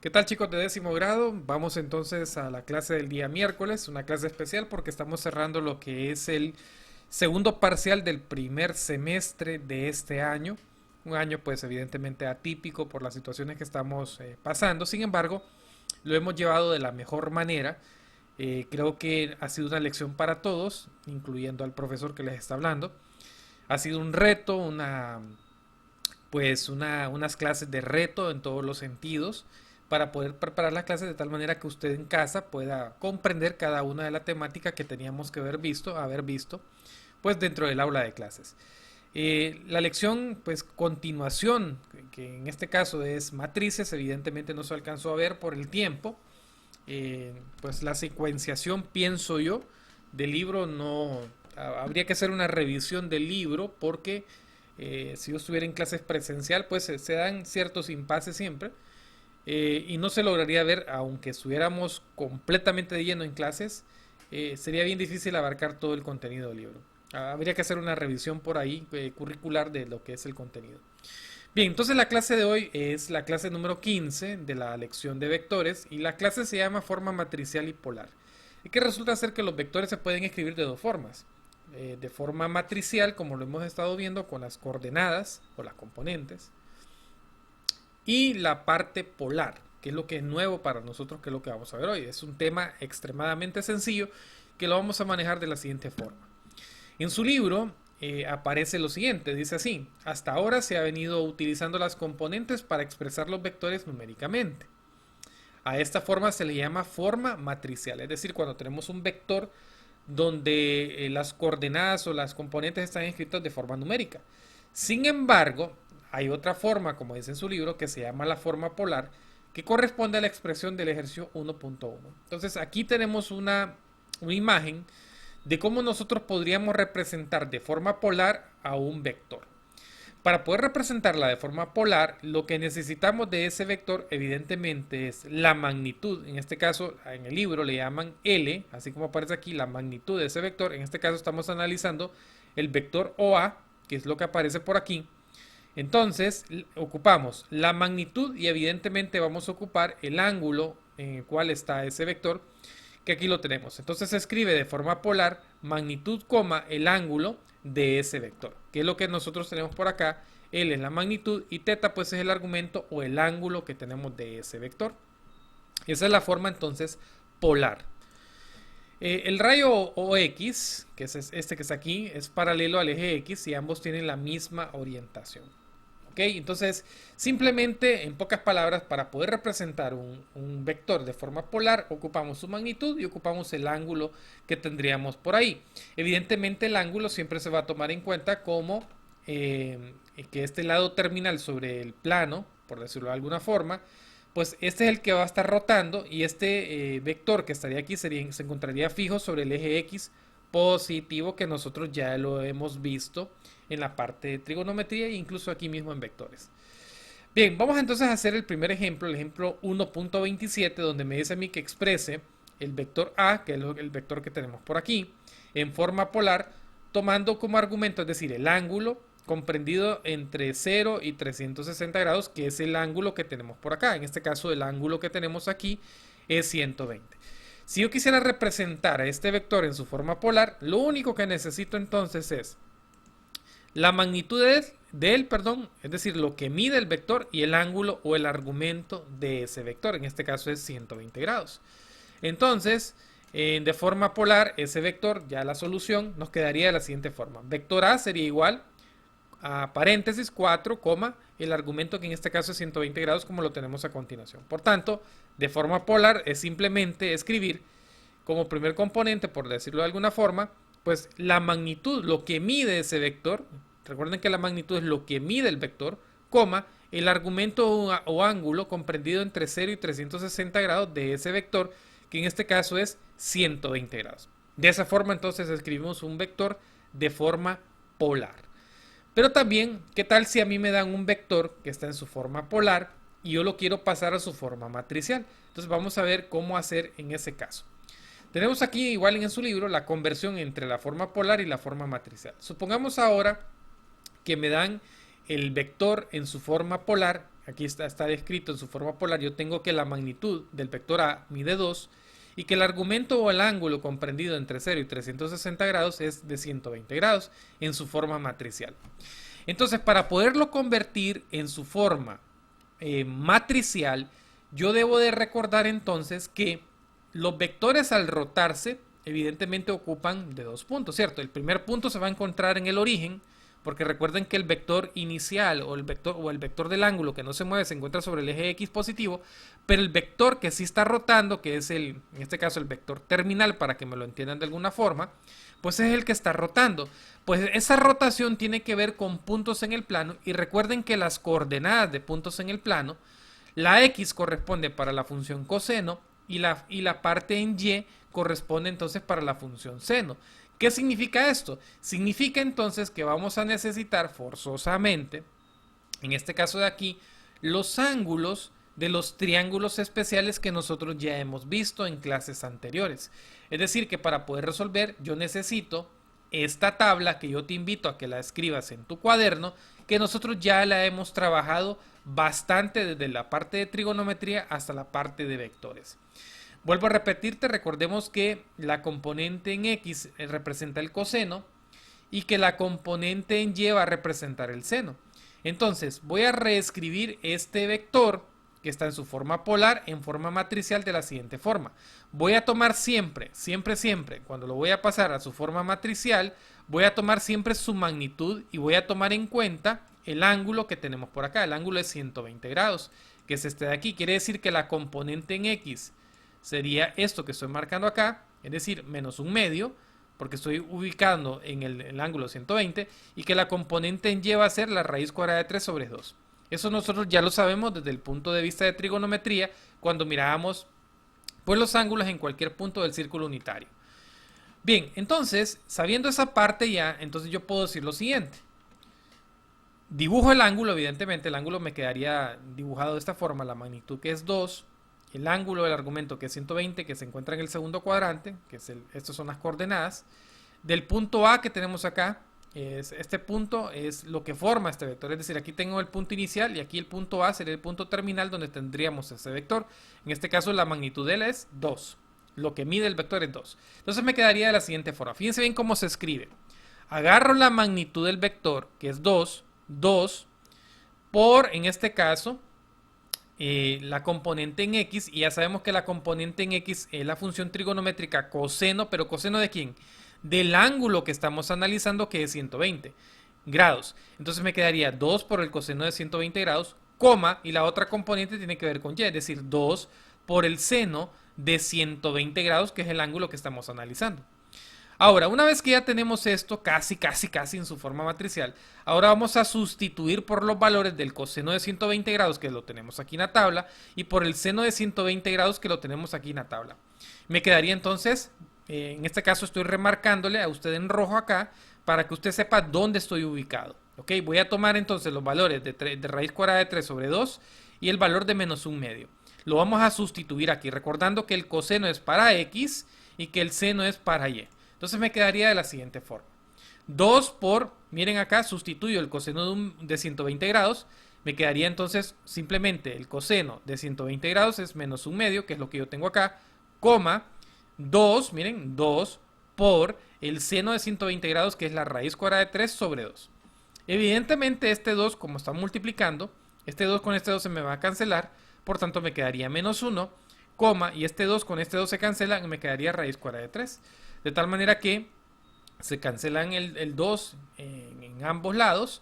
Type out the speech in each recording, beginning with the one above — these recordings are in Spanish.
¿Qué tal, chicos de décimo grado? Vamos entonces a la clase del día miércoles, una clase especial porque estamos cerrando lo que es el segundo parcial del primer semestre de este año. Un año pues evidentemente atípico por las situaciones que estamos pasando. Sin embargo, lo hemos llevado de la mejor manera. Creo que ha sido una lección para todos, incluyendo al profesor que les está hablando. Ha sido un reto, unas clases de reto en todos los sentidos para poder preparar las clases de tal manera que usted en casa pueda comprender cada una de las temáticas que teníamos que haber visto, pues dentro del aula de clases. La lección, pues continuación, que en este caso es matrices, evidentemente no se alcanzó a ver por el tiempo. Pues la secuenciación, pienso yo, del libro no... Habría que hacer una revisión del libro porque si yo estuviera en clases presencial, pues se dan ciertos impases siempre y no se lograría ver, aunque estuviéramos completamente de lleno en clases, sería bien difícil abarcar todo el contenido del libro. Habría que hacer una revisión por ahí curricular de lo que es el contenido. Bien, entonces la clase de hoy es la clase número 15 de la lección de vectores y la clase se llama forma matricial y polar. Y que resulta ser que los vectores se pueden escribir de dos formas. De forma matricial, como lo hemos estado viendo con las coordenadas o las componentes, y la parte polar, que es lo que es nuevo para nosotros, que es lo que vamos a ver hoy. Es un tema extremadamente sencillo que lo vamos a manejar de la siguiente forma. En su libro aparece lo siguiente, dice así: hasta ahora se ha venido utilizando las componentes para expresar los vectores numéricamente. A esta forma se le llama forma matricial, es decir, cuando tenemos un vector donde las coordenadas o las componentes están escritas de forma numérica. Sin embargo, hay otra forma, como dice en su libro, que se llama la forma polar, que corresponde a la expresión del ejercicio 1.1. Entonces aquí tenemos una imagen de cómo nosotros podríamos representar de forma polar a un vector. Para poder representarla de forma polar, lo que necesitamos de ese vector evidentemente es la magnitud. En este caso, en el libro le llaman L, así como aparece aquí la magnitud de ese vector. En este caso estamos analizando el vector OA, que es lo que aparece por aquí. Entonces, ocupamos la magnitud y evidentemente vamos a ocupar el ángulo en el cual está ese vector, que aquí lo tenemos. Entonces se escribe de forma polar magnitud, el ángulo de ese vector, que es lo que nosotros tenemos por acá. L es la magnitud y teta pues es el argumento o el ángulo que tenemos de ese vector. Esa es la forma entonces polar. El rayo OX, que es este que está aquí, es paralelo al eje X y ambos tienen la misma orientación. ¿Ok? Entonces, simplemente, en pocas palabras, para poder representar un vector de forma polar, ocupamos su magnitud y ocupamos el ángulo que tendríamos por ahí. Evidentemente, el ángulo siempre se va a tomar en cuenta como que este lado terminal sobre el plano, por decirlo de alguna forma, pues este es el que va a estar rotando y este vector que estaría aquí se encontraría fijo sobre el eje X positivo, que nosotros ya lo hemos visto en la parte de trigonometría e incluso aquí mismo en vectores. Bien, vamos entonces a hacer el primer ejemplo, el ejemplo 1.27, donde me dice a mí que exprese el vector A, que es el vector que tenemos por aquí, en forma polar, tomando como argumento, es decir, el ángulo comprendido entre 0 y 360 grados, que es el ángulo que tenemos por acá. En este caso, el ángulo que tenemos aquí es 120. Si yo quisiera representar a este vector en su forma polar, lo único que necesito entonces es la magnitud de él, es decir, lo que mide el vector y el ángulo o el argumento de ese vector. En este caso es 120 grados. Entonces, de forma polar, ese vector, ya la solución, nos quedaría de la siguiente forma. Vector A sería igual a paréntesis 4, el argumento que en este caso es 120 grados como lo tenemos a continuación. Por tanto, de forma polar es simplemente escribir como primer componente, por decirlo de alguna forma, pues la magnitud, lo que mide ese vector. Recuerden que la magnitud es lo que mide el vector, el argumento o ángulo comprendido entre 0 y 360 grados de ese vector, que en este caso es 120 grados. De esa forma entonces escribimos un vector de forma polar. Pero también, ¿qué tal si a mí me dan un vector que está en su forma polar y yo lo quiero pasar a su forma matricial? Entonces vamos a ver cómo hacer en ese caso. Tenemos aquí, igual en su libro, la conversión entre la forma polar y la forma matricial. Supongamos ahora que me dan el vector en su forma polar. aquí está descrito en su forma polar, yo tengo que la magnitud del vector A mide 2 y que el argumento o el ángulo comprendido entre 0 y 360 grados es de 120 grados en su forma matricial. Entonces, para poderlo convertir en su forma matricial, yo debo de recordar entonces que los vectores al rotarse evidentemente ocupan de dos puntos, ¿cierto? El primer punto se va a encontrar en el origen, porque recuerden que el vector inicial o el vector del ángulo que no se mueve se encuentra sobre el eje X positivo, pero el vector que sí está rotando, que es en este caso el vector terminal, para que me lo entiendan de alguna forma, pues es el que está rotando. Pues esa rotación tiene que ver con puntos en el plano, y recuerden que las coordenadas de puntos en el plano, la X corresponde para la función coseno y la parte en Y corresponde entonces para la función seno. ¿Qué significa esto? Significa entonces que vamos a necesitar forzosamente, en este caso de aquí, los ángulos de los triángulos especiales que nosotros ya hemos visto en clases anteriores. Es decir, que para poder resolver yo necesito esta tabla que yo te invito a que la escribas en tu cuaderno, que nosotros ya la hemos trabajado bastante desde la parte de trigonometría hasta la parte de vectores. Vuelvo a repetirte, recordemos que la componente en X representa el coseno y que la componente en Y va a representar el seno. Entonces voy a reescribir este vector que está en su forma polar en forma matricial de la siguiente forma. Voy a tomar siempre, cuando lo voy a pasar a su forma matricial, voy a tomar siempre su magnitud y voy a tomar en cuenta el ángulo que tenemos por acá. El ángulo es 120 grados, que es este de aquí. Quiere decir que la componente en X sería esto que estoy marcando acá, es decir, menos un medio, porque estoy ubicando en el ángulo 120, y que la componente en Y va a ser la raíz cuadrada de 3 sobre 2. Eso nosotros ya lo sabemos desde el punto de vista de trigonometría, cuando mirábamos pues, los ángulos en cualquier punto del círculo unitario. Bien, entonces, sabiendo esa parte ya, entonces yo puedo decir lo siguiente. Dibujo el ángulo, evidentemente el ángulo me quedaría dibujado de esta forma, la magnitud que es 2, el ángulo del argumento que es 120, que se encuentra en el segundo cuadrante, que es estas son las coordenadas, del punto A que tenemos acá, este punto es lo que forma este vector, es decir, aquí tengo el punto inicial y aquí el punto A sería el punto terminal donde tendríamos ese vector. En este caso la magnitud de él es 2, lo que mide el vector es 2. Entonces me quedaría de la siguiente forma, fíjense bien cómo se escribe. Agarro la magnitud del vector, que es 2 por, en este caso, la componente en X, y ya sabemos que la componente en X es la función trigonométrica coseno, pero ¿coseno de quién? Del ángulo que estamos analizando, que es 120 grados. Entonces me quedaría 2 por el coseno de 120 grados, coma, y la otra componente tiene que ver con Y, es decir, 2 por el seno de 120 grados, que es el ángulo que estamos analizando. Ahora, una vez que ya tenemos esto casi en su forma matricial, ahora vamos a sustituir por los valores del coseno de 120 grados, que lo tenemos aquí en la tabla, y por el seno de 120 grados, que lo tenemos aquí en la tabla. Me quedaría entonces, en este caso estoy remarcándole a usted en rojo acá, para que usted sepa dónde estoy ubicado. ¿Ok? Voy a tomar entonces los valores de raíz cuadrada de 3 sobre 2 y el valor de menos un medio. Lo vamos a sustituir aquí, recordando que el coseno es para X y que el seno es para Y. Entonces me quedaría de la siguiente forma. 2 por, miren acá, sustituyo el coseno de 120 grados. Me quedaría entonces simplemente el coseno de 120 grados es menos un medio, que es lo que yo tengo acá, coma, 2, miren, 2 por el seno de 120 grados, que es la raíz cuadrada de 3 sobre 2. Evidentemente este 2, como está multiplicando, este 2 con este 2 se me va a cancelar, por tanto me quedaría menos 1, coma, y este 2 con este 2 se cancela, y me quedaría raíz cuadrada de 3. De tal manera que se cancelan el 2 en ambos lados,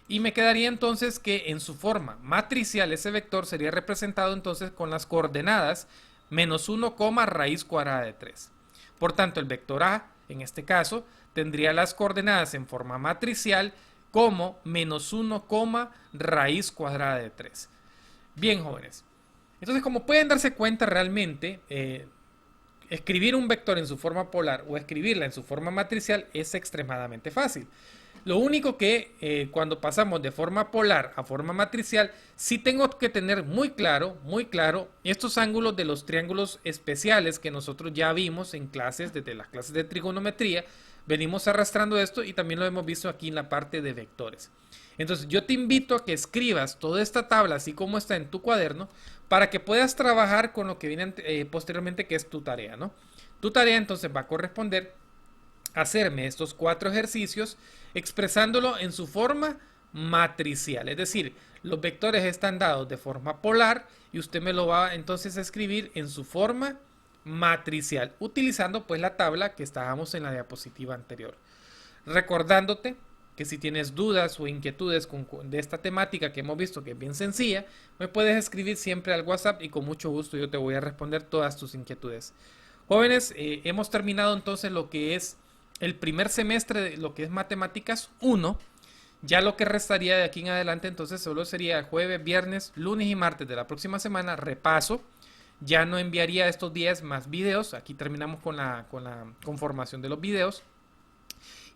y me quedaría entonces que en su forma matricial ese vector sería representado entonces con las coordenadas menos 1, raíz cuadrada de 3. Por tanto, el vector A, en este caso, tendría las coordenadas en forma matricial como menos 1, raíz cuadrada de 3. Bien, jóvenes. Entonces, como pueden darse cuenta, realmente escribir un vector en su forma polar o escribirla en su forma matricial es extremadamente fácil. Lo único que cuando pasamos de forma polar a forma matricial, sí tengo que tener muy claro estos ángulos de los triángulos especiales que nosotros ya vimos en clases, desde las clases de trigonometría. Venimos arrastrando esto y también lo hemos visto aquí en la parte de vectores. Entonces yo te invito a que escribas toda esta tabla así como está en tu cuaderno para que puedas trabajar con lo que viene posteriormente, que es tu tarea, ¿no? Tu tarea entonces va a corresponder a hacerme estos 4 ejercicios expresándolo en su forma matricial, es decir, los vectores están dados de forma polar y usted me lo va entonces a escribir en su forma matricial utilizando pues la tabla que estábamos en la diapositiva anterior. Recordándote que si tienes dudas o inquietudes de esta temática que hemos visto que es bien sencilla, me puedes escribir siempre al WhatsApp y con mucho gusto yo te voy a responder todas tus inquietudes. Jóvenes, hemos terminado entonces lo que es el primer semestre de lo que es Matemáticas 1. Ya lo que restaría de aquí en adelante entonces solo sería jueves, viernes, lunes y martes de la próxima semana, repaso. Ya no enviaría estos días más videos. Aquí terminamos con la conformación de los videos.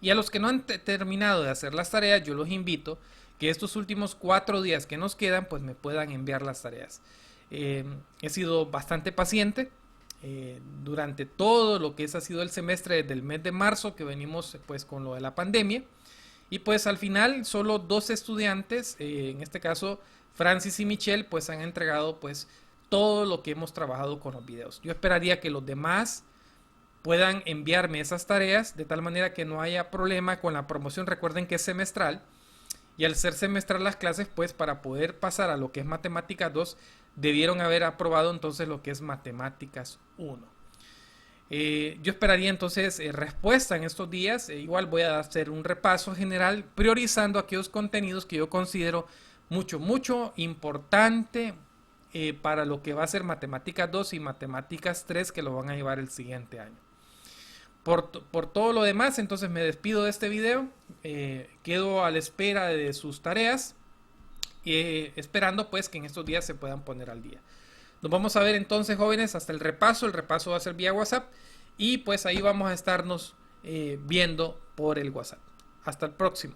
Y a los que no han terminado de hacer las tareas, yo los invito que estos últimos 4 días que nos quedan, pues me puedan enviar las tareas. He sido bastante paciente durante todo lo que ha sido el semestre desde el mes de marzo que venimos pues con lo de la pandemia. Y pues al final solo 2 estudiantes, en este caso Francis y Michelle, pues han entregado pues todo lo que hemos trabajado con los videos. Yo esperaría que los demás puedan enviarme esas tareas de tal manera que no haya problema con la promoción. Recuerden que es semestral y al ser semestral las clases, pues para poder pasar a lo que es Matemáticas 2 debieron haber aprobado entonces lo que es Matemáticas 1. Yo esperaría entonces respuesta en estos días. Igual voy a hacer un repaso general priorizando aquellos contenidos que yo considero mucho importante para lo que va a ser Matemáticas 2 y Matemáticas 3 que lo van a llevar el siguiente año. Por todo lo demás, entonces me despido de este video. Quedo a la espera de sus tareas. Esperando pues que en estos días se puedan poner al día. Nos vamos a ver entonces, jóvenes, hasta el repaso. El repaso va a ser vía WhatsApp. Y pues ahí vamos a estarnos viendo por el WhatsApp. Hasta el próximo.